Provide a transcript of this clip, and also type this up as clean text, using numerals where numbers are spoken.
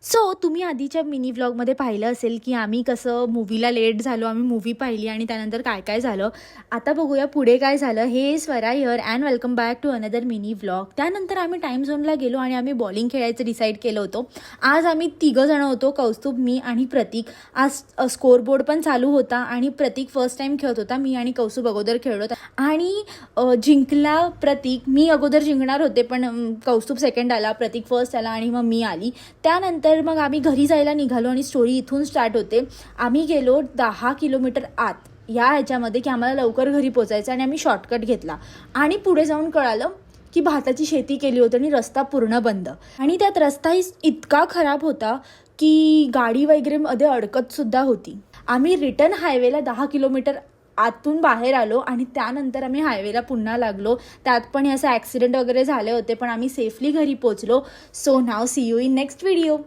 So तुम्ही आधीच्या mini व्लॉगमध्ये पाहिलं असेल की आम्ही कसं मूवीला लेट झालो, आम्ही मूवी पाहिली आणि त्यानंतर काय काय झालं. आता बघूया पुढे काय झालं. Hey Swara here and welcome back to another mini vlog. त्यानंतर आम्ही टाईम झोनला गेलो आणि आम्ही बॉलिंग खेळायचं डिसाईड केलं होतं. आज आम्ही तिघंजणं होतो, कौस्तुभ, मी आणि प्रतीक. आज स्कोअरबोर्ड पण चालू होता आणि प्रतीक फर्स्ट टाईम खेळत होता. मी आणि कौस्तुभ अगोदर खेळलो होता आणि जिंकला प्रतीक. मी अगोदर जिंकणार होते पण कौस्तुभ सेकंड आला, प्रतीक फर्स्ट आला आणि मग मी आली. त्यानंतर मग आम्ही घरी जायला निघालो आणि स्टोरी इथून स्टार्ट होते. आम्ही गेलो 10 किलोमीटर आत या ह्याच्यामध्ये की आम्हाला लवकर घरी पोचायचं आणि आम्ही शॉर्टकट घेतला आणि पुढे जाऊन कळालं की भाताची शेती केली होती आणि रस्ता पूर्ण बंद. आणि त्यात रस्ताही इतका खराब होता की गाडी वगैरे मध्ये अडकत सुद्धा होती. आम्ही रिटर्न हायवेला 10 किलोमीटर आतून बाहेर आलो आणि त्यानंतर आम्ही हायवेला पुन्हा लागलो. त्यात पण हे असं ॲक्सिडेंट वगैरे झाले होते पण आम्ही सेफली घरी पोचलो. So now see you in next video.